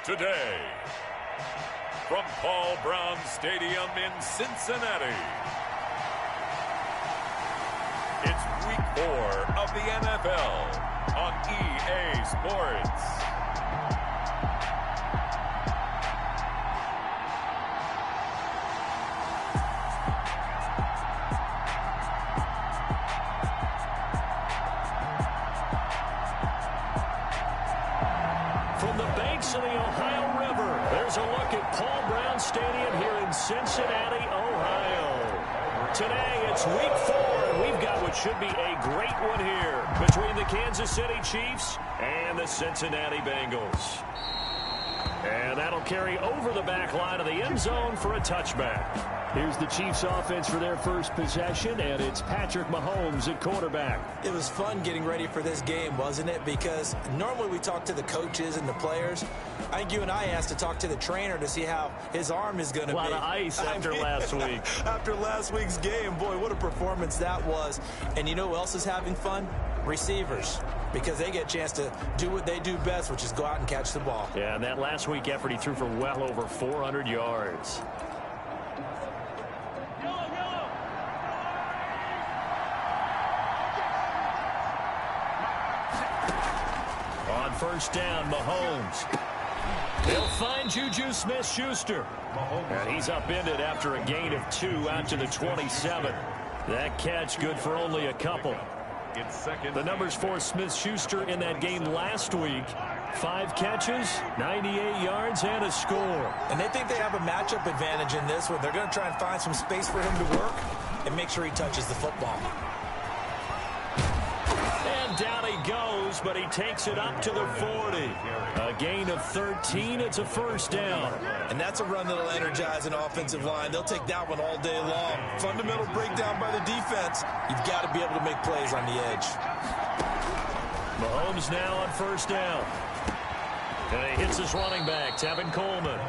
today. From Paul Brown Stadium in Cincinnati, it's Week 4 of the NFL on EA Sports. From the banks of the Ohio River, there's a look at Paul Brown Stadium here in Cincinnati, Ohio. Today, it's Week 4, and we've got what should be a great one here between the Kansas City Chiefs and the Cincinnati Bengals. And that'll carry over the back line of the end zone for a touchback. Here's the Chiefs offense for their first possession, and it's Patrick Mahomes at quarterback. It was fun getting ready for this game, wasn't it? Because normally we talk to the coaches and the players. I think you and I asked to talk to the trainer to see how his arm is going to be. A lot of ice after last week. After last week's game, boy, what a performance that was. And you know who else is having fun? Receivers. Because they get a chance to do what they do best, which is go out and catch the ball. Yeah, and that last week effort, he threw for well over 400 yards. On first down, Mahomes. They'll find Juju Smith-Schuster. And he's upended after a gain of 2 out to the 27. That catch good for only a couple. The numbers for Smith-Schuster in that game last week: 5 catches, 98 yards, and a score. And they think they have a matchup advantage in this one. They're going to try and find some space for him to work and make sure he touches the football. And down he goes, but he takes it up to the 40. A gain of 13. It's a first down. And that's a run that'll energize an offensive line. They'll take that one all day long. Fundamental breakdown by the defense. You've got to be able to make plays on the edge. Mahomes now on first down. And he hits his running back, Tevin Coleman.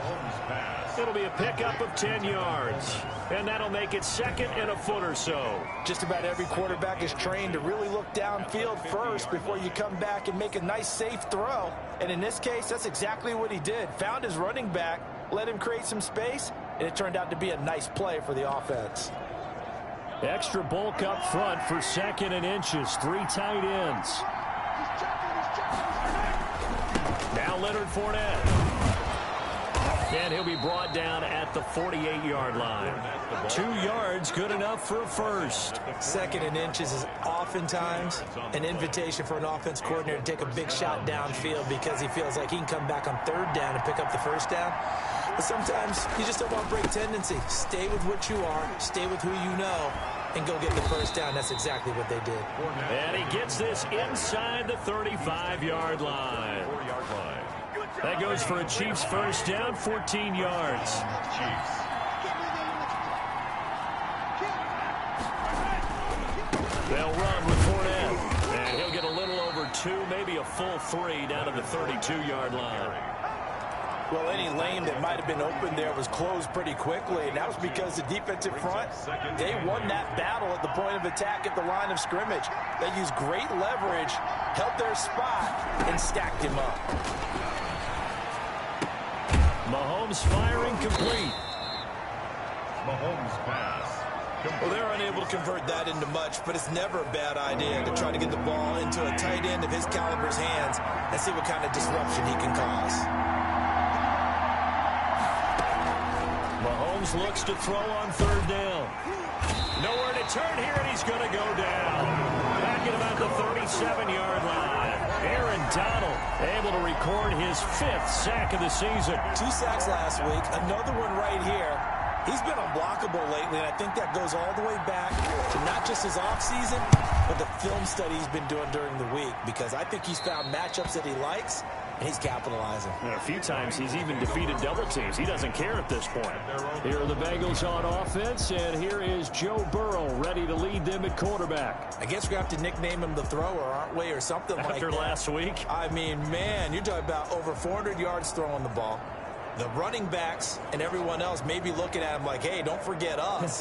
It'll be a pickup of 10 yards. And that'll make it second and a foot or so. Just about every quarterback is trained to really look downfield first before you come back and make a nice, safe throw. And in this case, that's exactly what he did. Found his running back, let him create some space, and it turned out to be a nice play for the offense. Extra bulk up front for second and inches. 3 tight ends. Now Leonard Fournette. And he'll be brought down at the 48-yard line. 2 yards, good enough for a first. Second and inches is oftentimes an invitation for an offense coordinator to take a big shot downfield because he feels like he can come back on third down and pick up the first down. But sometimes you just don't want break tendency. Stay with what you are, stay with who you know, and go get the first down. That's exactly what they did. And he gets this inside the 35-yard line. That goes for a Chiefs first down, 14 yards. They'll run with Fournette. And he'll get a little over 2, maybe a full 3 down to the 32-yard line. Well, any lane that might have been open there was closed pretty quickly, and that was because the defensive front, they won that battle at the point of attack at the line of scrimmage. They used great leverage, held their spot, and stacked him up. Mahomes firing complete. Mahomes pass. Well, they're unable to convert that into much, but it's never a bad idea to try to get the ball into a tight end of his caliber's hands and see what kind of disruption he can cause. Mahomes looks to throw on third down. Nowhere to turn here, and he's going to go down. Back at about the 37-yard line. Aaron Donald able to record his 5th sack of the season. 2 sacks last week, another one right here. He's been unblockable lately, and I think that goes all the way back to not just his offseason, but the film study he's been doing during the week, because I think he's found matchups that he likes, and he's capitalizing. And a few times he's even defeated double teams. He doesn't care at this point. Here are the Bengals on offense, and here is Joe Burrow ready to lead them at quarterback. I guess we're going to have to nickname him the thrower, aren't we, or something like that. After last week? I mean, man, you're talking about over 400 yards throwing the ball. The running backs and everyone else may be looking at him like, hey, don't forget us.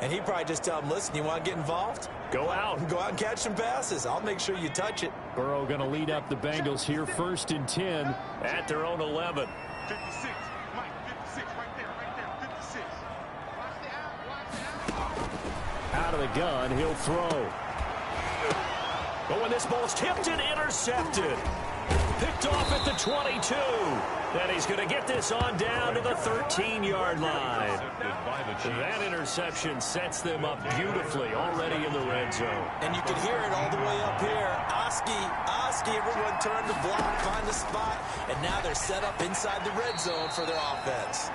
And he'd probably just tell him, listen, you want to get involved? Go out. Go out and catch some passes. I'll make sure you touch it. Burrow going to lead up the Bengals here, 1st and 10 at their own 11. 56. Mike, 56, right there, 56. Watch the out. Out of the gun, he'll throw. Oh, and this ball's tipped and intercepted. Picked off at the 22. And he's going to get this on down to the 13-yard line. That interception sets them up beautifully already in the red zone. And you can hear it all the way up here. Oski, everyone turned the block, find a spot, and now they're set up inside the red zone for their offense.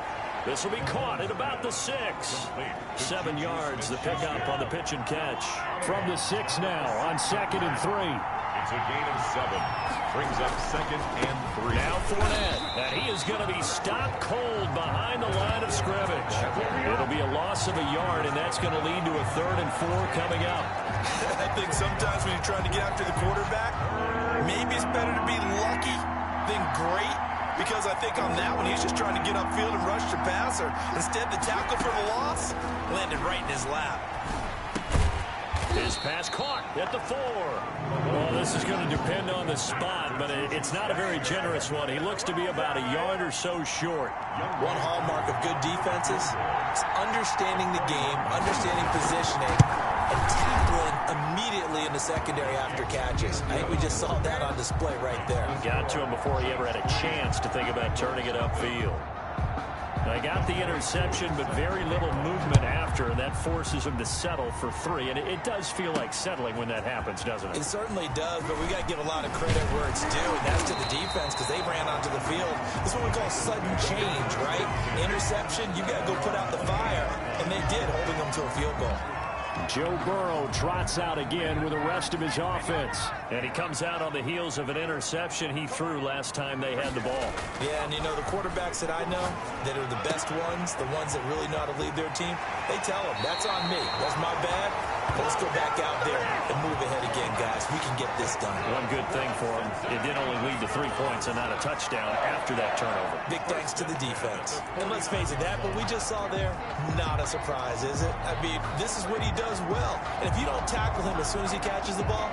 This will be caught at about the 6. 7 yards, the pickup on the pitch and catch. From the 6 now on 2nd and 3. It's a gain of 7. Brings up 2nd and 3. Now Fournette, and he is going to be stopped cold behind the line of scrimmage. It'll be a loss of a yard, and that's going to lead to a 3rd and 4 coming up. I think sometimes when you're trying to get after the quarterback, maybe it's better to be lucky than great. Because I think on that one, he's just trying to get upfield and rush the passer. Instead, the tackle for the loss landed right in his lap. His pass caught at the 4. Well, this is going to depend on the spot, but it's not a very generous one. He looks to be about a yard or so short. One hallmark of good defenses is understanding the game, understanding positioning, and tackling immediately in the secondary after catches. I think we just saw that on display right there. Got to him before he ever had a chance to think about turning it upfield. They got the interception, but very little movement after, and that forces him to settle for 3. And it does feel like settling when that happens, doesn't it? It certainly does, but we got to give a lot of credit where it's due, and that's to the defense because they ran onto the field. This is what we call sudden change, right? Interception, you got to go put out the fire, and they did, holding them to a field goal. Joe Burrow trots out again with the rest of his offense. And he comes out on the heels of an interception he threw last time they had the ball. Yeah, and you know, the quarterbacks that I know that are the best ones, the ones that really know how to lead their team, they tell them, that's on me. That's my bad. But let's go back out there and move ahead again, guys. We can get this done. One good thing for him, it did only lead to 3 points and not a touchdown after that turnover. Big thanks to the defense. And let's face it, that what we just saw there, not a surprise, is it? I mean, this is what he does well. And if you don't tackle him as soon as he catches the ball,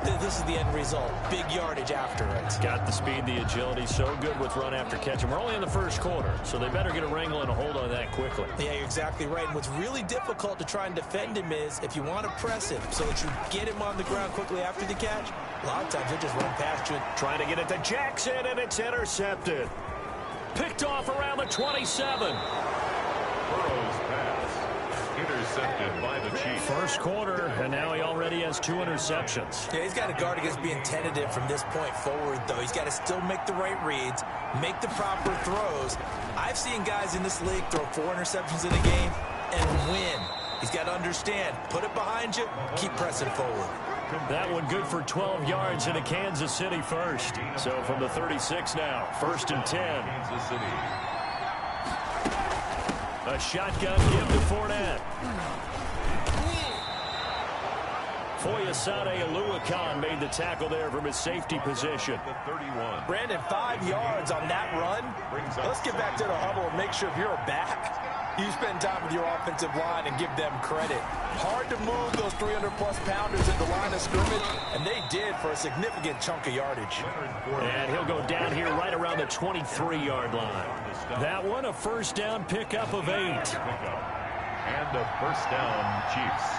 this is the end result. Big yardage after it. Got the speed, the agility, so good with run after catch. And we're only in the first quarter, so they better get a wrangle and a hold on that quickly. Yeah, you're exactly right. And what's really difficult to try and defend him is if you want to press him so that you get him on the ground quickly after the catch, a lot of times he'll just run past you. Trying to get it to Jackson, and it's intercepted. Picked off around the 27. Burrow's pass. Intercepted by the Chiefs. First quarter, and now he already has 2 interceptions. Yeah, he's got to guard against being tentative from this point forward, though. He's got to still make the right reads, make the proper throws. I've seen guys in this league throw 4 interceptions in a game and win. He's got to understand, put it behind you, keep pressing forward. That one good for 12 yards in a Kansas City first. So from the 36 now, 1st and 10. Kansas City. A shotgun give to Fournette. Foyesade Aluakan made the tackle there from his safety position. The 31. Brandon, 5 yards on that run. Let's get back to the huddle and make sure if you're a back, you spend time with your offensive line and give them credit. Hard to move those 300-plus pounders at the line of scrimmage, and they did for a significant chunk of yardage. And he'll go down here right around the 23-yard line. That one, a first down pickup of 8. And a first down, Chiefs.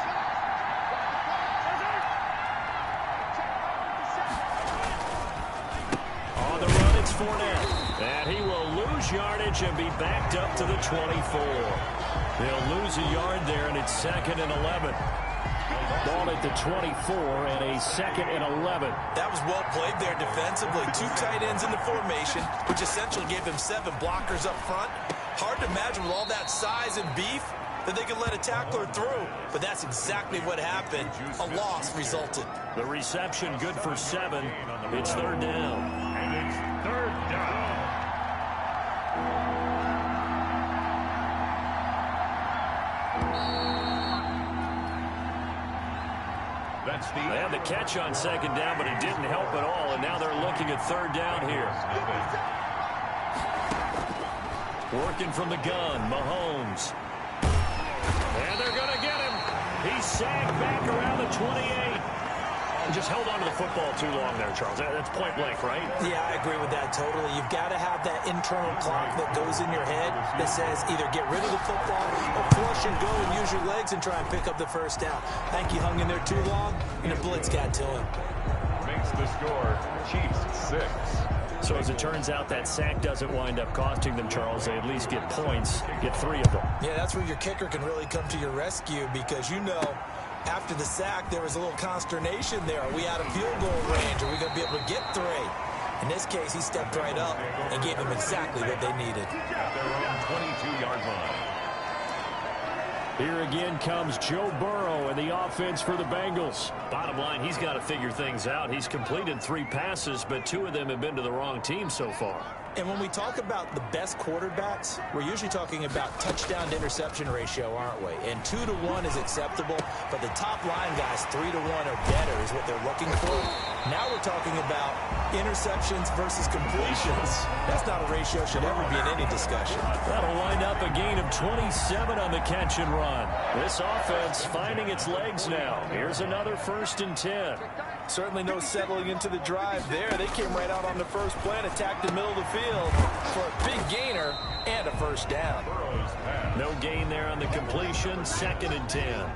On the run, it's Fournette. And he will lose yardage and be backed up to the 24. They'll lose a yard there, and it's 2nd and 11. Ball at the 24 and a 2nd and 11. That was well played there defensively. 2 tight ends in the formation, which essentially gave them 7 blockers up front. Hard to imagine with all that size and beef that they could let a tackler through. But that's exactly what happened. A loss resulted. The reception good for 7. It's 3rd down. And it's 3rd down. They had the catch on 2nd down, but it didn't help at all, and now they're looking at 3rd down here. Working from the gun, Mahomes. And they're going to get him. He's sagged back around the 28. Just held on to the football too long there, Charles. That's point blank, right? Yeah, I agree with that totally. You've got to have that internal clock that goes in your head that says either get rid of the football or flush and go and use your legs and try and pick up the first down. I think he hung in there too long, and the blitz got to him. Makes the score Chiefs 6. So as it turns out, that sack doesn't wind up costing them, Charles. They at least get points, get 3 of them. Yeah, that's where your kicker can really come to your rescue because after the sack, there was a little consternation there. Are we out of field goal range? Are we going to be able to get 3? In this case, he stepped right up and gave them exactly what they needed. At their own 22-yard line. Here again comes Joe Burrow and the offense for the Bengals. Bottom line, he's got to figure things out. He's completed 3 passes, but 2 of them have been to the wrong team so far. And when we talk about the best quarterbacks, we're usually talking about touchdown to interception ratio, aren't we? And 2 to 1 is acceptable, but the top line guys, 3 to 1 or better is what they're looking for. Now we're talking about interceptions versus completions. That's not a ratio should ever be in any discussion. That'll wind up a gain of 27 on the catch and run. This offense finding its legs now. Here's another 1st and 10. Certainly no settling into the drive there. They came right out on the first play and attacked the middle of the field for a big gainer and a first down. No gain there on the completion. 2nd and 10.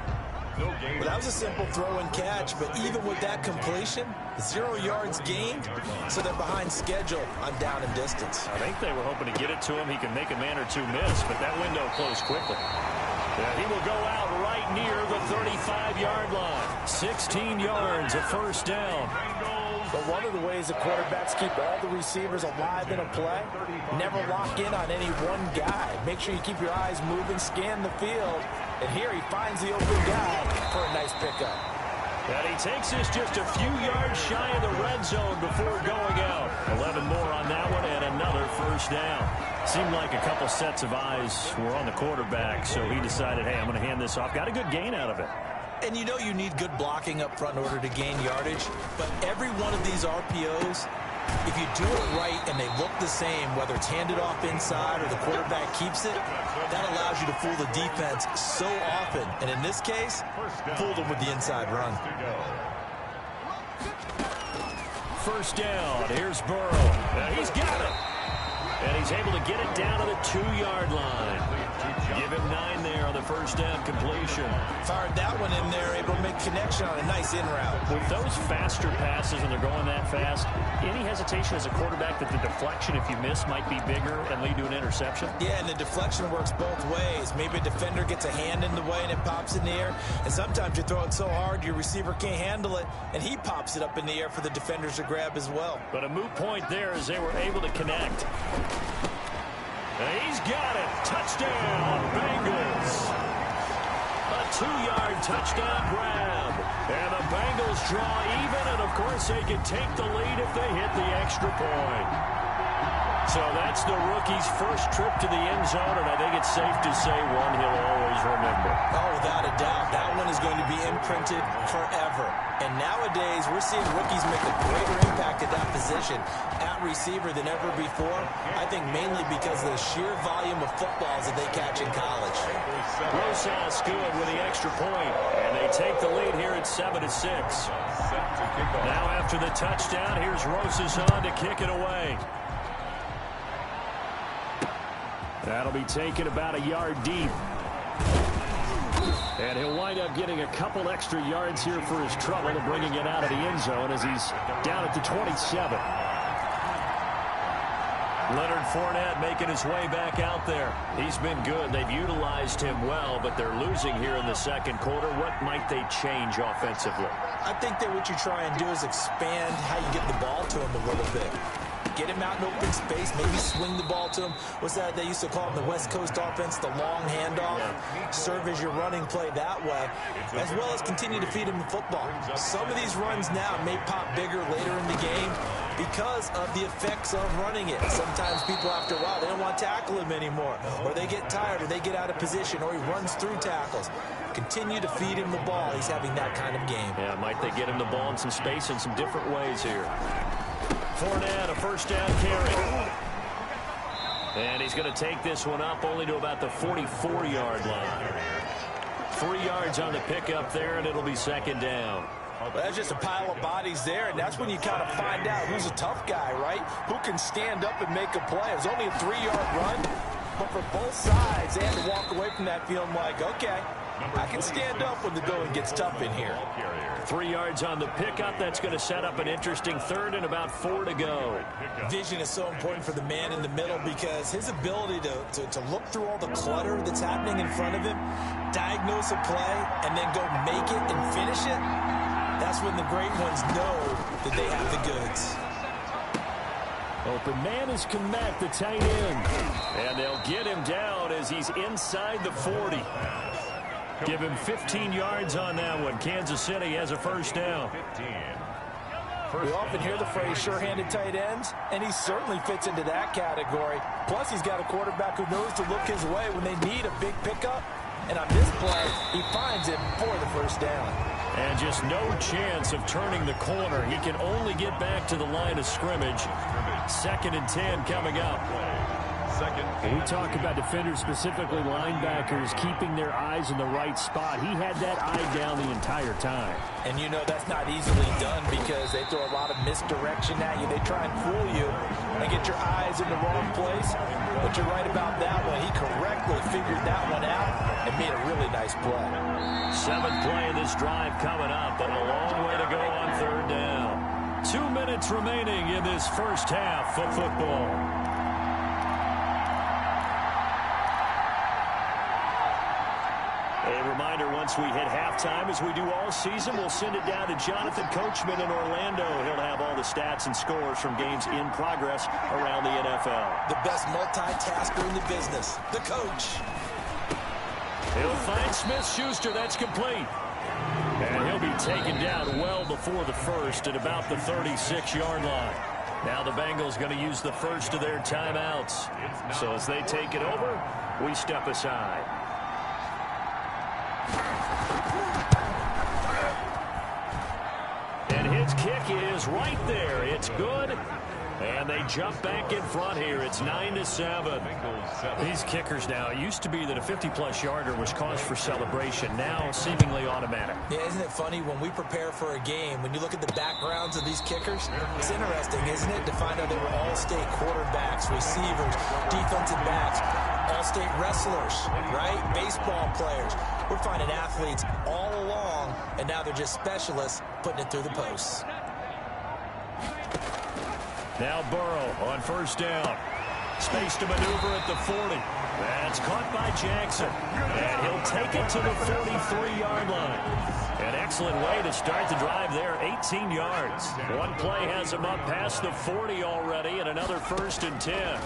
Well, that was a simple throw and catch, but even with that completion, 0 yards gained, so they're behind schedule on down and distance. I think they were hoping to get it to him. He can make a man or 2 miss, but that window closed quickly. Yeah, he will go out right near the 35-yard line. 16 yards, a first down. But one of the ways the quarterbacks keep all the receivers alive in a play, never lock in on any one guy. Make sure you keep your eyes moving, scan the field. And here he finds the open guy for a nice pickup. And he takes us just a few yards shy of the red zone before going out. 11 more on that one and another first down. Seemed like a couple sets of eyes were on the quarterback, so he decided, hey, I'm going to hand this off. Got a good gain out of it. And you know you need good blocking up front in order to gain yardage, but every one of these RPOs, if you do it right and they look the same, whether it's handed off inside or the quarterback keeps it, that allows you to fool the defense so often. And in this case, fooled them with the inside run. First down. Here's Burrow. He's got it. And he's able to get it down to the 2-yard line. Give him 9 there on the first down completion. Fired that one in there, able to make connection on a nice in route. With those faster passes and they're going that fast, any hesitation as a quarterback that the deflection, if you miss, might be bigger and lead to an interception? Yeah, and the deflection works both ways. Maybe a defender gets a hand in the way and it pops in the air. And sometimes you throw it so hard your receiver can't handle it, and he pops it up in the air for the defenders to grab as well. But a moot point there as they were able to connect. And he's got it. Touchdown, Bengals. A 2-yard touchdown grab. And the Bengals draw even, and of course they can take the lead if they hit the extra point. So that's the rookie's first trip to the end zone, and I think it's safe to say one he'll always remember. Oh, without a doubt. That one is going to be imprinted forever. And nowadays, we're seeing rookies make a greater impact at that position at receiver than ever before. I think mainly because of the sheer volume of footballs that they catch in college. Rosas good with the extra point, and they take the lead here at 7-6. Now after the touchdown, here's Rosas on to kick it away. That'll be taken about a yard deep. And he'll wind up getting a couple extra yards here for his trouble and bringing it out of the end zone as he's down at the 27. Leonard Fournette making his way back out there. He's been good. They've utilized him well, but they're losing here in the second quarter. What might they change offensively? I think that what you try and do is expand how you get the ball to him a little bit. Get him out in open space, maybe swing the ball to him. What's that they used to call in the West Coast offense, the long handoff? Serve as your running play that way, as well as continue to feed him the football. Some of these runs now may pop bigger later in the game because of the effects of running it. Sometimes people, after a while, they don't want to tackle him anymore, or they get tired, or they get out of position, or he runs through tackles. Continue to feed him the ball. He's having that kind of game. Yeah, might they get him the ball in some space in some different ways here. Fournette, a first down carry. And he's going to take this one up only to about the 44-yard line. 3 yards on the pickup there, and it'll be second down. Well, that's just a pile of bodies there, and that's when you kind of find out who's a tough guy, right? Who can stand up and make a play. It was only a 3-yard run, but for both sides, they had to walk away from that feeling like, okay, I can stand up when the going gets tough in here. 3 yards on the pickup. That's going to set up an interesting third and about 4 to go. Vision is so important for the man in the middle because his ability to look through all the clutter that's happening in front of him, diagnose a play, and then go make it and finish it, that's when the great ones know that they have the goods. Open man has come back, the tight end. And they'll get him down as he's inside the 40. Give him 15 yards on that one. Kansas City has a first down. We often hear the phrase sure-handed tight ends, and he certainly fits into that category. Plus, he's got a quarterback who knows to look his way when they need a big pickup. And on this play, he finds him for the first down. And just no chance of turning the corner. He can only get back to the line of scrimmage. 2nd and 10 coming up. When we talk about defenders, specifically linebackers, keeping their eyes in the right spot, he had that eye down the entire time. And you know that's not easily done because they throw a lot of misdirection at you. They try and fool you and get your eyes in the wrong place. But you're right about that one. He correctly figured that one out and made a really nice play. 7th play of this drive coming up, and a long way to go on 3rd down. 2 minutes remaining in this first half of football. A reminder, once we hit halftime, as we do all season, we'll send it down to Jonathan Coachman in Orlando. He'll have all the stats and scores from games in progress around the NFL. The best multitasker in the business, the coach. He'll find Smith-Schuster. That's complete. And he'll be taken down well before the first at about the 36-yard line. Now the Bengals going to use the first of their timeouts. So as they take it over, we step aside. And his kick is right there. It's good. And they jump back in front here. It's 9-7. These kickers now, it used to be that a 50-plus yarder was cause for celebration. Now seemingly automatic. Yeah, isn't it funny when we prepare for a game, when you look at the backgrounds of these kickers, it's interesting, isn't it, to find out they were all-state quarterbacks, receivers, defensive backs, all-state wrestlers, right? Baseball players. We're finding athletes all along, and now they're just specialists putting it through the posts. Now Burrow on first down. Space to maneuver at the 40. That's caught by Jackson. And he'll take it to the 43-yard line. An excellent way to start the drive there, 18 yards. One play has him up past the 40 already, and another 1st and 10.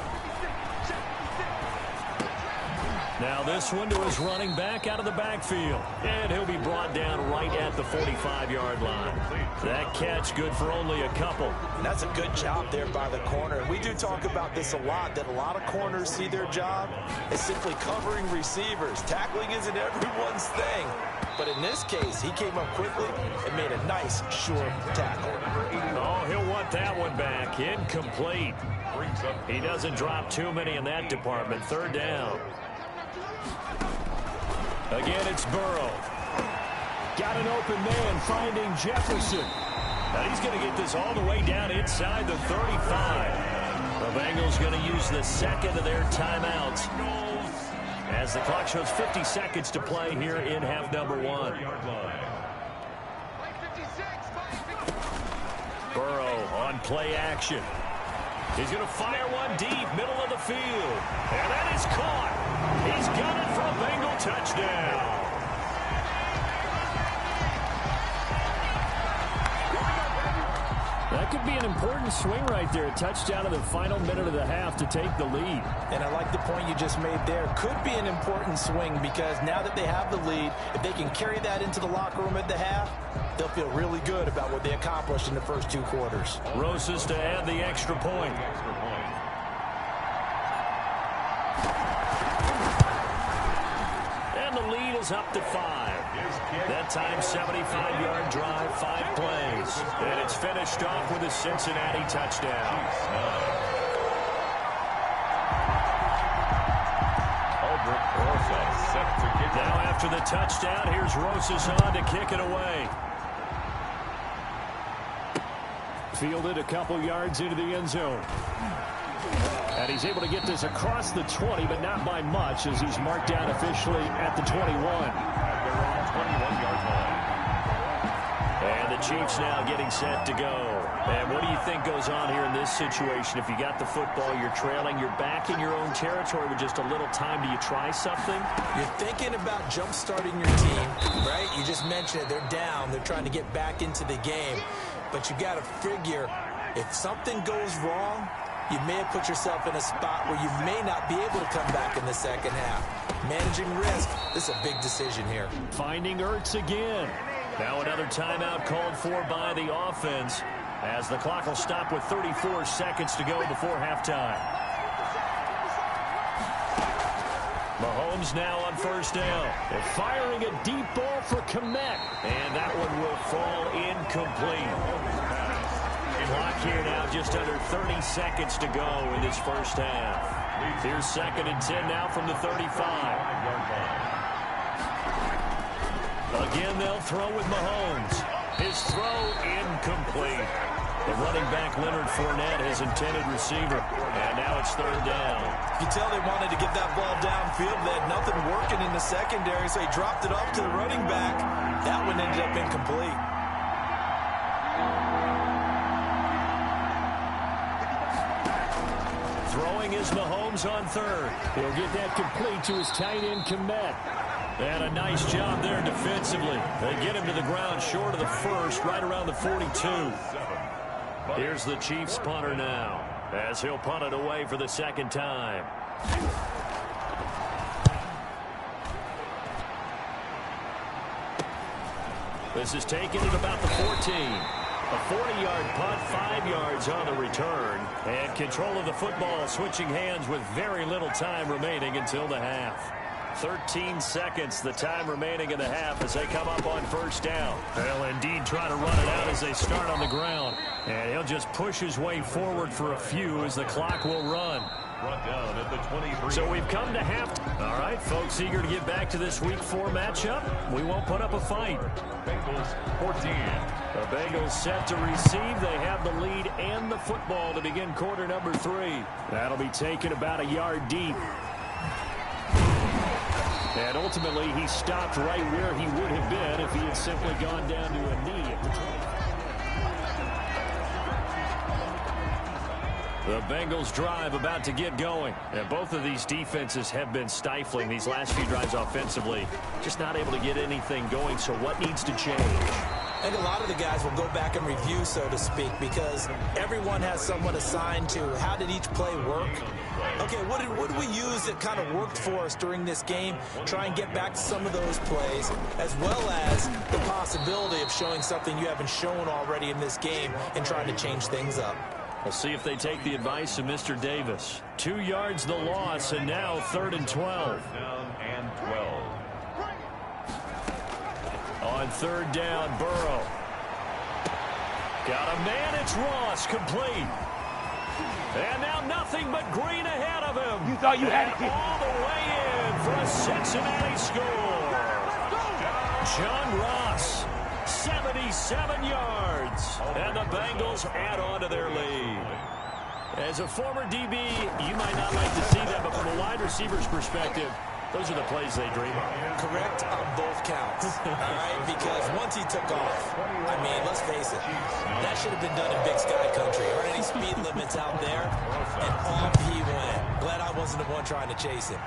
Now this one to his running back out of the backfield. And he'll be brought down right at the 45-yard line. That catch good for only a couple. And that's a good job there by the corner. And we do talk about this a lot, that a lot of corners see their job as simply covering receivers. Tackling isn't everyone's thing. But in this case, he came up quickly and made a nice, sure tackle. Oh, he'll want that one back. Incomplete. He doesn't drop too many in that department. 3rd down. Again, it's Burrow. Got an open man finding Jefferson. Now he's going to get this all the way down inside the 35. The Bengals going to use the 2nd of their timeouts as the clock shows 50 seconds to play here in half number 1. Burrow on play action. He's going to fire one deep, middle of the field. And that is caught. He's got it for a Bengal touchdown. That could be an important swing right there. A touchdown in the final minute of the half to take the lead. And I like the point you just made there. Could be an important swing because now that they have the lead, if they can carry that into the locker room at the half, they'll feel really good about what they accomplished in the first 2 quarters. Rosas to add the extra point. And the lead is up to 5. That time, 75-yard drive, 5 plays. And it's finished off with a Cincinnati touchdown. Now after the touchdown, here's Rosas on to kick it away. Fielded a couple yards into the end zone. And he's able to get this across the 20, but not by much, as he's marked down officially at the 21. They're on 21-yard line. And the Chiefs now getting set to go. And what do you think goes on here in this situation? If you got the football, you're trailing, you're back in your own territory with just a little time. Do you try something? You're thinking about jump-starting your team, right? You just mentioned it. They're down. They're trying to get back into the game. But you got to figure, if something goes wrong, you may have put yourself in a spot where you may not be able to come back in the second half. Managing risk, this is a big decision here. Finding Ertz again. Now another timeout called for by the offense, as the clock will stop with 34 seconds to go before halftime. Mahomes now on first down. They're firing a deep ball for Kmet, and that one will fall incomplete. Clock here now just under 30 seconds to go in this first half. Here's 2nd and 10 now from the 35. Again, they'll throw with Mahomes. His throw incomplete. The running back, Leonard Fournette, his intended receiver. And now it's 3rd down. You can tell they wanted to get that ball downfield. They had nothing working in the secondary, so he dropped it off to the running back. That one ended up incomplete. Throwing is Mahomes on 3rd. He'll get that complete to his tight end, Kmet. And a nice job there defensively. They get him to the ground short of the first, right around the 42. Here's the Chiefs punter now, as he'll punt it away for the 2nd time. This is taken at about the 14. A 40-yard punt, 5 yards on the return. And control of the football switching hands with very little time remaining until the half. 13 seconds, the time remaining in the half as they come up on first down. They'll indeed try to run it out as they start on the ground. And he'll just push his way forward for a few as the clock will run. Brought down at the 23. So we've come to half. All right, folks, eager to get back to this Week 4 matchup. We won't put up a fight. Bengals 14. The Bengals set to receive. They have the lead and the football to begin quarter number 3. That'll be taken about a yard deep. And ultimately, he stopped right where he would have been if he had simply gone down to a knee at the 20. The Bengals drive about to get going. And both of these defenses have been stifling these last few drives offensively. Just not able to get anything going. So what needs to change? I think a lot of the guys will go back and review, so to speak, because everyone has someone assigned to how did each play work. Okay, what did we use that kind of worked for us during this game? Try and get back to some of those plays, as well as the possibility of showing something you haven't shown already in this game and trying to change things up. We'll see if they take the advice of Mr. Davis. 2 yards the loss, and now 3rd and 12. Down and 12. On 3rd down, Burrow. Got a man, it's Ross, complete. And now nothing but green ahead of him. You thought you had it. All the way in for a Cincinnati score. John Ross, 77 yards. And the Bengals add on to their lead. As a former DB, you might not like to see that, but from a wide receiver's perspective, those are the plays they dream of. Correct on both counts, all right? Because once he took off, I mean, let's face it, that should have been done in Big Sky Country. Aren't any speed limits out there? And off he went. Glad I wasn't the one trying to chase him.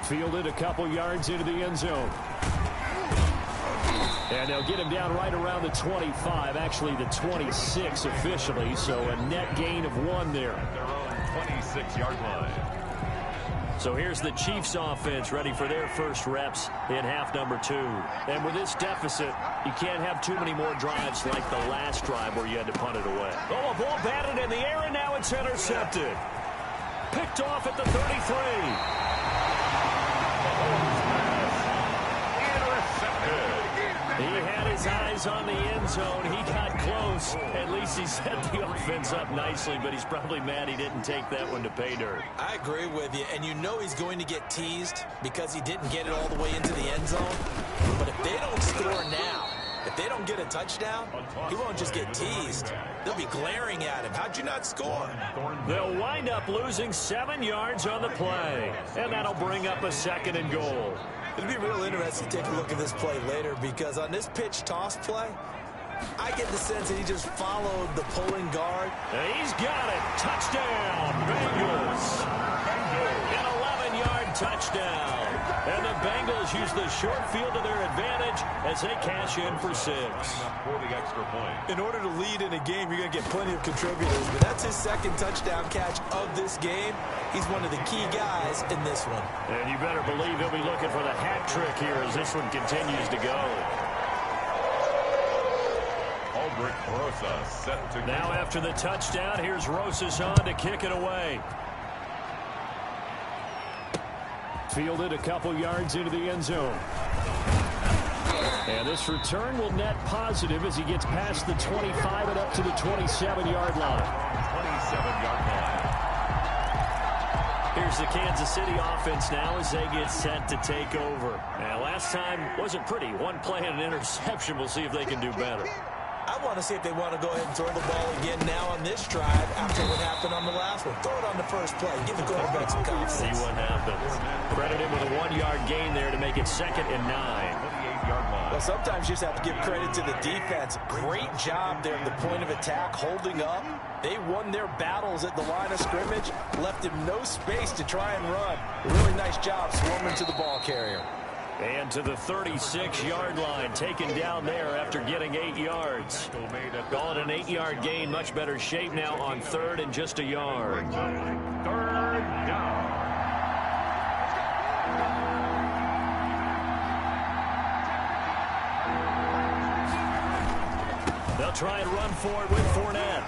Fielded a couple yards into the end zone. And they'll get him down right around the 25, actually the 26 officially, so a net gain of 1 there. At their own 26-yard line. So here's the Chiefs offense ready for their first reps in half number 2. And with this deficit, you can't have too many more drives like the last drive where you had to punt it away. Oh, a ball batted in the air, and now it's intercepted. Picked off at the 33. He had his eyes on the end zone. He got close. At least he set the offense up nicely, but he's probably mad he didn't take that one to pay dirt. I agree with you, and you know he's going to get teased because he didn't get it all the way into the end zone. But if they don't score now, If they don't get a touchdown, he won't just get teased. They'll be glaring at him. How'd you not score? They'll wind up losing 7 yards on the play, and that'll bring up a 2nd and goal. It'll be real interesting to take a look at this play later, because on this pitch toss play, I get the sense that he just followed the pulling guard. And he's got it. Touchdown, Bengals. An 11-yard touchdown. And the Bengals use the short field to their advantage as they cash in for 6. For the extra point. In order to lead in a game, you're going to get plenty of contributors, but that's his 2nd touchdown catch of this game. He's one of the key guys in this one. And you better believe he'll be looking for the hat trick here as this one continues to go. Set to now after the touchdown, here's Rosas on to kick it away. Fielded a couple yards into the end zone. And this return will net positive as he gets past the 25 and up to the 27-yard line. 27-yard line. Here's the Kansas City offense now as they get set to take over. Now, last time wasn't pretty. One play and an interception. We'll see if they can do better. I want to see if they want to go ahead and throw the ball again now on this drive after what happened on the last one. Throw it on the first play. Give the quarterback some confidence. See what happens. Credit him with a 1-yard gain there to make it 2nd and 9. Well, sometimes you just have to give credit to the defense. Great job there at the point of attack, holding up. They won their battles at the line of scrimmage, left him no space to try and run. Really nice job swarming to the ball carrier. And to the 36-yard line, taken down there after getting 8 yards. Call it an 8-yard gain, much better shape now on 3rd and just a yard. 3rd down. They'll try and run for it with Fournette.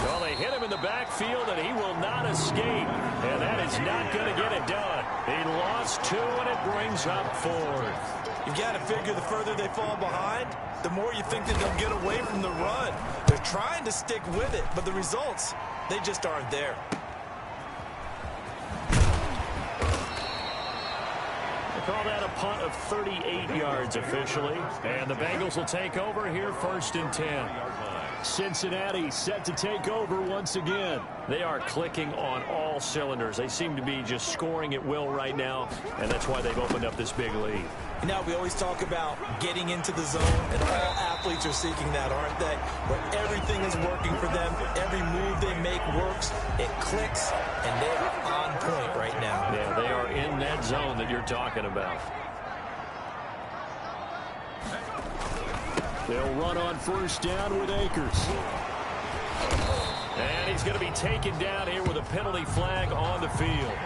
Well, they hit him in the backfield, and he will not escape. And that is not going to get it done. He lost 2, and it brings up 4th. You got to figure the further they fall behind, the more you think that they'll get away from the run. They're trying to stick with it, but the results, they just aren't there. They call that a punt of 38 yards officially. And the Bengals will take over here 1st and 10. Cincinnati set to take over once again. They are clicking on all cylinders. They seem to be just scoring at will right now, and that's why they've opened up this big lead. You know, we always talk about getting into the zone, and all athletes are seeking that, aren't they? Where everything is working for them, every move they make works, it clicks, and they are on point right now. Yeah, they are in that zone that you're talking about. They'll run on 1st down with Akers. And he's going to be taken down here with a penalty flag on the field.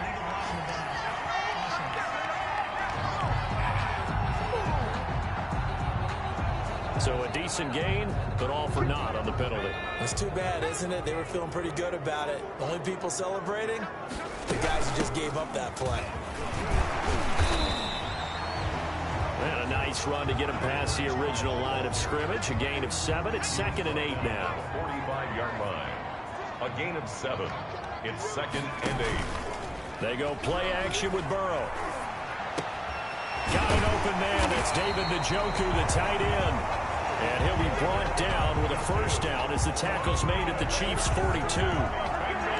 So a decent gain, but all for naught on the penalty. It's too bad, isn't it? They were feeling pretty good about it. Only people celebrating, the guys who just gave up that play. And a nice run to get him past the original line of scrimmage. A gain of 7. It's 2nd and 8 now. 45-yard line. A gain of 7. It's 2nd and 8. They go play action with Burrow. Got an open man. That's David Njoku, the tight end. And he'll be brought down with a 1st down as the tackle's made at the Chiefs' 42.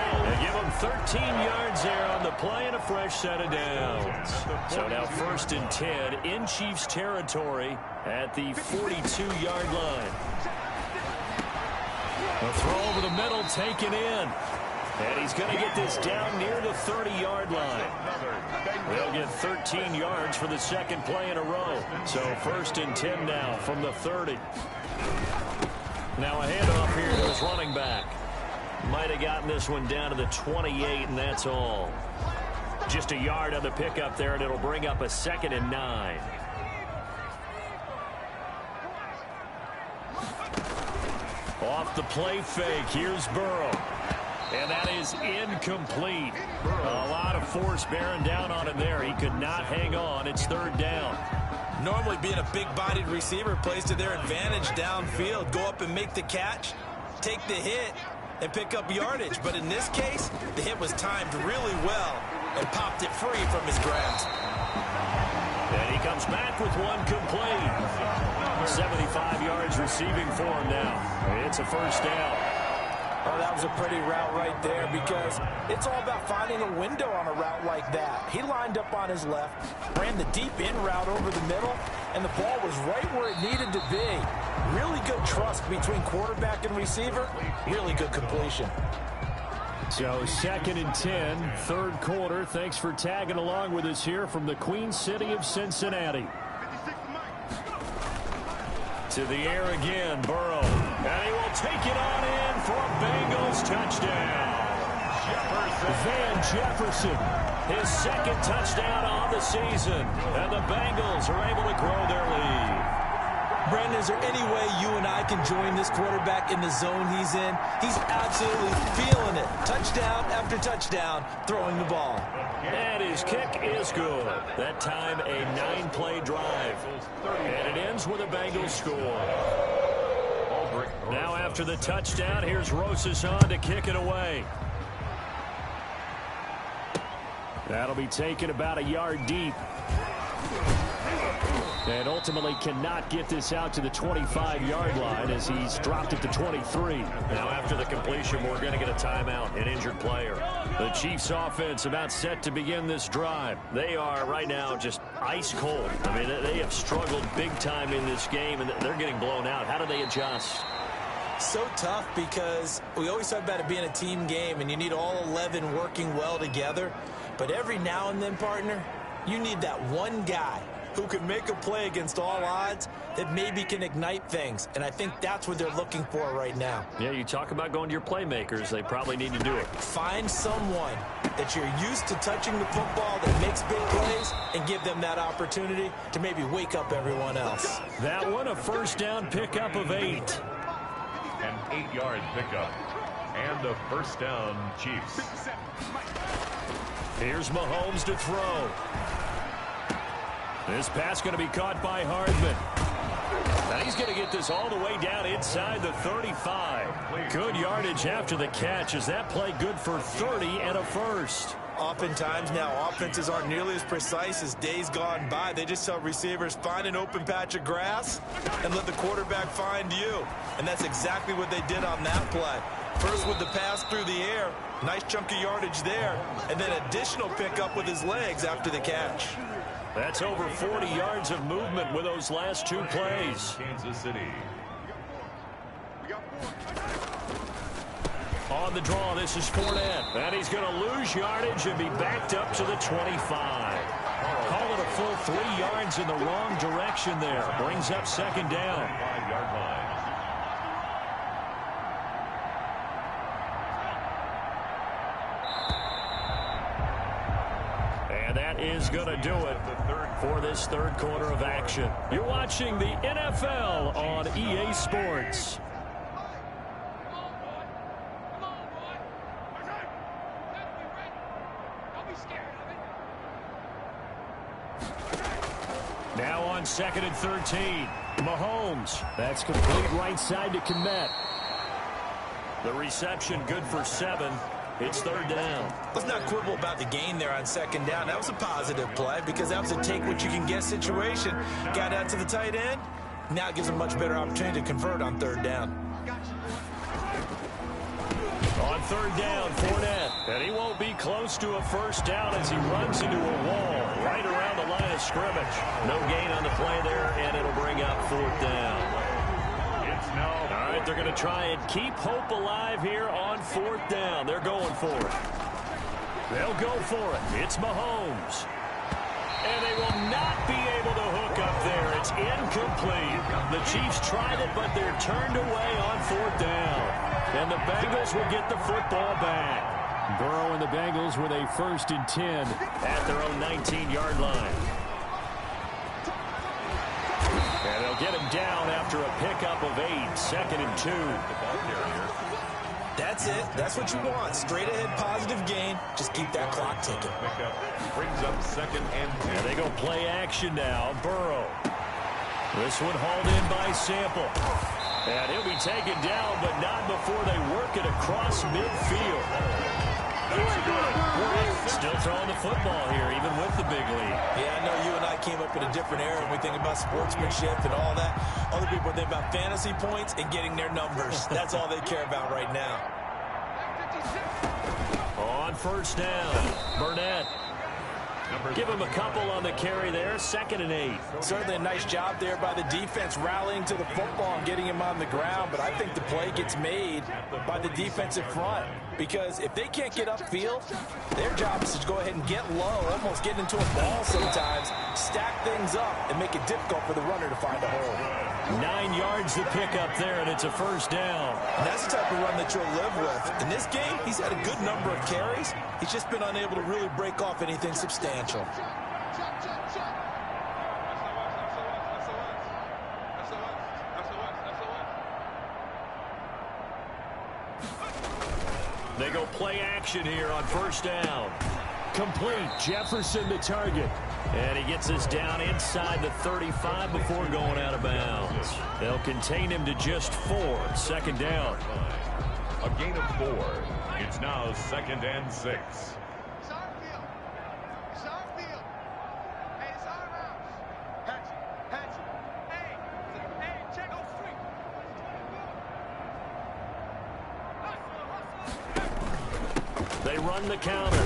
They give him 13 yards there on the play and a fresh set of downs. So now 1st and 10 in Chiefs territory at the 42-yard line. A throw over the middle taken in. And he's going to get this down near the 30-yard line. They'll get 13 yards for the 2nd play in a row. So 1st and 10 now from the 30. Now a handoff here to his running back. Might have gotten this one down to the 28, and that's all. Just a yard on the pickup there, and it'll bring up a 2nd and 9. Off the play fake, here's Burrow. And that is incomplete. A lot of force bearing down on him there. He could not hang on. It's 3rd down. Normally being a big-bodied receiver plays to their advantage downfield. Go up and make the catch, take the hit, and pick up yardage. But in this case, the hit was timed really well and popped it free from his grasp. And he comes back with one complete. 75 yards receiving for him now. It's a first down. Oh, that was a pretty route right there because it's all about finding a window on a route like that. He lined up on his left, ran the deep in route over the middle, and the ball was right where it needed to be. Really good trust between quarterback and receiver. Really good completion. So 2nd and 10, third quarter. Thanks for tagging along with us here from the Queen City of Cincinnati. To the air again, Burrow. And he will take it on in for a Bengals touchdown. Van Jefferson, his 2nd touchdown on the season. And the Bengals are able to grow their lead. Brandon, is there any way you and I can join this quarterback in the zone he's in? He's absolutely feeling it. Touchdown after touchdown, throwing the ball. And his kick is good. That time a 9-play drive. And it ends with a Bengals score. Now after the touchdown, here's Rosas on to kick it away. That'll be taken about a yard deep. And ultimately cannot get this out to the 25-yard line as he's dropped it to 23. Now after the completion, we're going to get a timeout, an injured player. The Chiefs offense about set to begin this drive. They are right now just ice cold. I mean, they have struggled big time in this game, and they're getting blown out. How do they adjust? So tough because we always talk about it being a team game, and you need all 11 working well together. But every now and then, partner, you need that one guy who can make a play against all odds that maybe can ignite things. And I think that's what they're looking for right now. Yeah, you talk about going to your playmakers. They probably need to do it. Find someone that you're used to touching the football that makes big plays and give them that opportunity to maybe wake up everyone else. That one, a first down pickup of 8. An 8-yard pickup. And a first down, Chiefs. Here's Mahomes to throw. This pass going to be caught by Hardman. Now he's going to get this all the way down inside the 35. Good yardage after the catch. Is that play good for 30 and a first? Oftentimes now offenses aren't nearly as precise as days gone by. They just tell receivers, find an open patch of grass and let the quarterback find you. And that's exactly what they did on that play. First with the pass through the air, nice chunk of yardage there, and then additional pickup with his legs after the catch. That's over 40 yards of movement with those last 2 plays. Kansas City. On the draw, this is Fournette. And he's going to lose yardage and be backed up to the 25. Call it a full 3 yards in the wrong direction there. Brings up 2nd down. 5-yard line. That is going to do it for this third quarter of action. You're watching the NFL on EA Sports. Now on 2nd and 13. Mahomes. That's complete right side to Kmet. The reception good for 7. It's 3rd down. Let's not quibble about the gain there on 2nd down. That was a positive play because that was a take-what-you-can-get situation. Got out to the tight end. Now it gives a much better opportunity to convert on 3rd down. On 3rd down, Fournette. And he won't be close to a first down as he runs into a wall right around the line of scrimmage. No gain on the play there, and it'll bring up 4th down. All right, they're going to try and keep hope alive here on 4th down. They're going for it. They'll go for it. It's Mahomes. And they will not be able to hook up there. It's incomplete. The Chiefs tried it, but they're turned away on 4th down. And the Bengals will get the football back. Burrow and the Bengals with a 1st and 10 at their own 19-yard line. And they'll get him down after a pickup of 8, 2nd and 2. That's it. That's what you want. Straight ahead positive gain. Just keep that clock ticking. Brings up 2nd and 10. And they go play action now. Burrow. This one hauled in by Sample. And he'll be taken down, but not before they work it across midfield. Still throwing the football here, even with the big lead. Yeah, I know you and I came up in a different era when we think about sportsmanship and all that. Other people think about fantasy points and getting their numbers. That's all they care about right now. On first down, Burnett. Give him a couple on the carry there, 2nd and 8. Certainly a nice job there by the defense rallying to the football and getting him on the ground, but I think the play gets made by the defensive front because if they can't get upfield, their job is to go ahead and get low, almost get into a ball sometimes, stack things up, and make it difficult for the runner to find a hole. 9 yards to pick up there, and it's a first down. And that's the type of run that you'll live with. In this game, he's had a good number of carries. He's just been unable to really break off anything substantial. They go play action here on first down. Complete. Jefferson the target. And he gets us down inside the 35 before going out of bounds. They'll contain him to just 4. 2nd down. A gain of 4. It's now 2nd and 6. It's our field. It's our field. Hey, it's our house. Hatch it. Hey, check on street. They run the counter.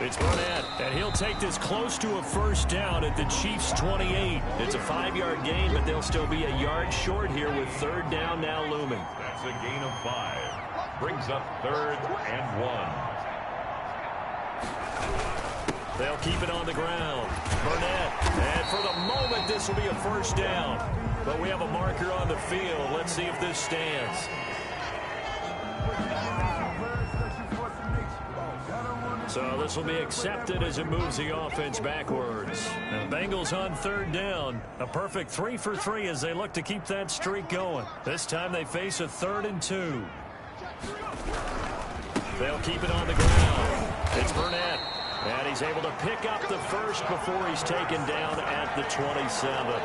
It's Burnett, and he'll take this close to a first down at the Chiefs' 28. It's a 5-yard gain, but they'll still be a yard short here with 3rd down now looming. That's a gain of 5. Brings up 3rd and 1. They'll keep it on the ground. Burnett, and for the moment, this will be a first down. But we have a marker on the field. Let's see if this stands. So this will be accepted as it moves the offense backwards. And the Bengals on 3rd down. A perfect 3 for 3 as they look to keep that streak going. This time they face a 3rd and 2. They'll keep it on the ground. It's Burnett. And he's able to pick up the first before he's taken down at the 27.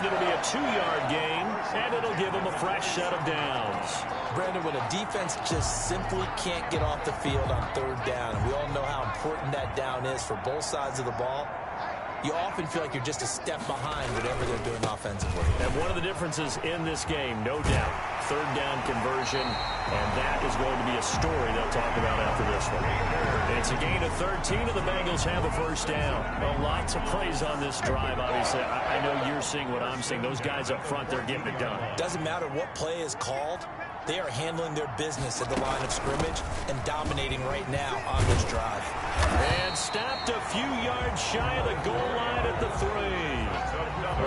It'll be a 2-yard gain, and it'll give him a fresh set of downs. Brandon, when a defense just simply can't get off the field on 3rd down, and we all know how important that down is for both sides of the ball, you often feel like you're just a step behind whatever they're doing offensively. And one of the differences in this game, no doubt, 3rd down conversion, and that is going to be a story they'll talk about after this one. It's a gain of 13, and the Bengals have a first down. Well, lots of plays on this drive, obviously. I know you're seeing what I'm seeing. Those guys up front, they're getting it done. Doesn't matter what play is called. They are handling their business at the line of scrimmage and dominating right now on this drive. And stopped a few yards shy of the goal line at the 3.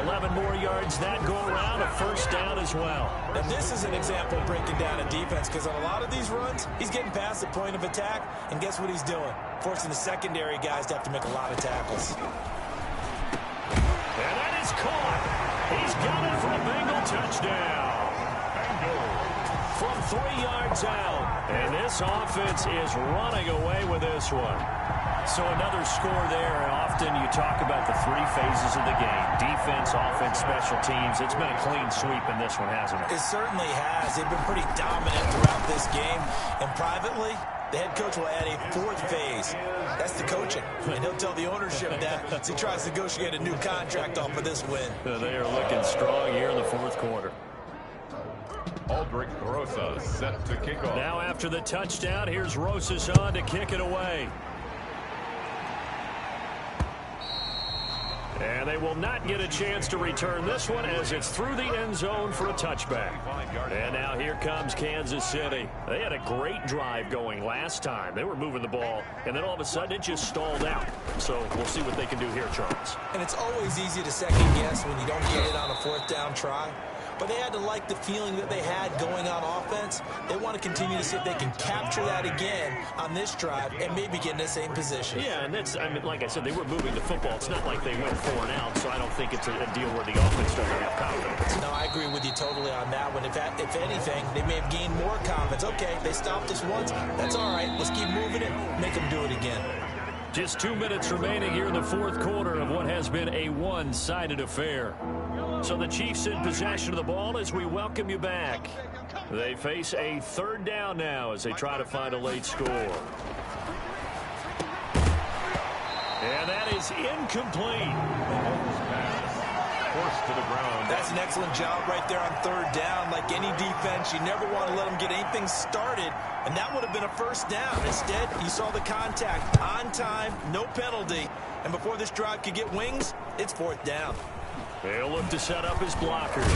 11 more yards that go around, a first down as well. Now this is an example of breaking down a defense because on a lot of these runs, he's getting past the point of attack, and guess what he's doing? Forcing the secondary guys to have to make a lot of tackles. And that is caught. He's got it for a Bengal touchdown. From 3 yards out. And this offense is running away with this one. So another score there, and often you talk about the 3 phases of the game. Defense, offense, special teams. It's been a clean sweep in this one, hasn't it? It certainly has. They've been pretty dominant throughout this game. And privately, the head coach will add a 4th phase. That's the coaching. And he'll tell the ownership that as he tries to negotiate a new contract off of this win. They are looking strong here in the 4th quarter. Aldrich Rosa set to kick off. Now after the touchdown, here's Rosas on to kick it away. And they will not get a chance to return this one as it's through the end zone for a touchback. And now here comes Kansas City. They had a great drive going last time. They were moving the ball, and then all of a sudden it just stalled out. So we'll see what they can do here, Charles. And it's always easy to second guess when you don't get it on a 4th down try. But they had to like the feeling that they had going on offense. They want to continue to see if they can capture that again on this drive and maybe get in the same position. Yeah, and that's, I mean, like I said, they were moving the football. It's not like they went 4 and out, so I don't think it's a deal where the offense doesn't have confidence. No, I agree with you totally on that one. If anything, they may have gained more confidence. Okay, they stopped us once. That's all right. Let's keep moving it. Make them do it again. Just 2 minutes remaining here in the 4th quarter of what has been a one-sided affair. So the Chiefs in possession of the ball as we welcome you back. They face a third down now as they try to find a late score. And that is incomplete. Forced to the ground. That's an excellent job right there on third down. Like any defense, you never want to let them get anything started, and that would have been a first down. Instead, you saw the contact on time, no penalty, and before this drive could get wings, it's fourth down. They'll look to set up his blockers.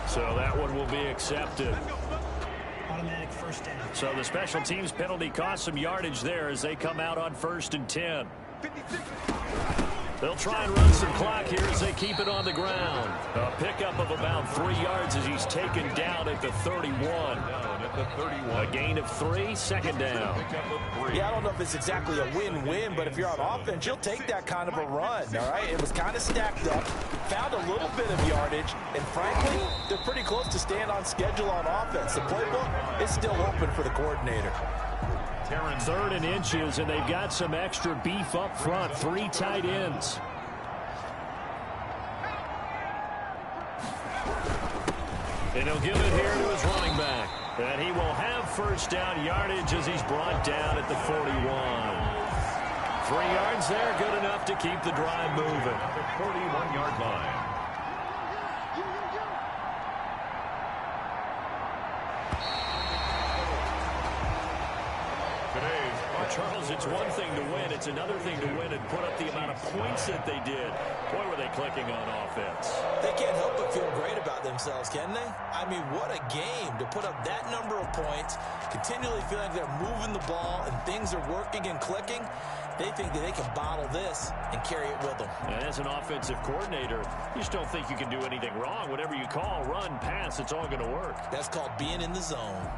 So that one will be accepted. Automatic first down. So the special teams penalty cost some yardage there as they come out on 1st and 10. They'll try and run some clock here as they keep it on the ground. A pickup of about 3 yards as he's taken down at the 31. A gain of 3, second down. Yeah, I don't know if it's exactly a win-win, but if you're on offense, you'll take that kind of a run, all right? It was kind of stacked up, found a little bit of yardage, and frankly, they're pretty close to staying on schedule on offense. The playbook is still open for the coordinator. 3rd and inches, and they've got some extra beef up front. 3 tight ends. And he'll give it here to his running back. And he will have first down yardage as he's brought down at the 41. 3 yards there, good enough to keep the drive moving. At the 41-yard line. Charles, it's one thing to win. It's another thing to win and put up the amount of points that they did. Boy, were they clicking on offense. They can't help but feel great about themselves, can they? I mean, what a game to put up that number of points, continually feeling like they're moving the ball and things are working and clicking. They think that they can bottle this and carry it with them. And as an offensive coordinator, you just don't think you can do anything wrong. Whatever you call, run, pass, it's all going to work. That's called being in the zone.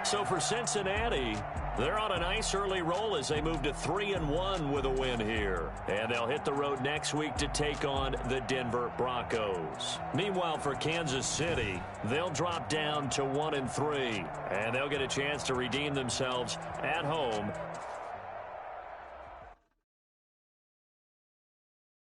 So for Cincinnati, they're on a nice early roll as they move to 3-1 with a win here. And they'll hit the road next week to take on the Denver Broncos. Meanwhile, for Kansas City, they'll drop down to 1-3. And they'll get a chance to redeem themselves at home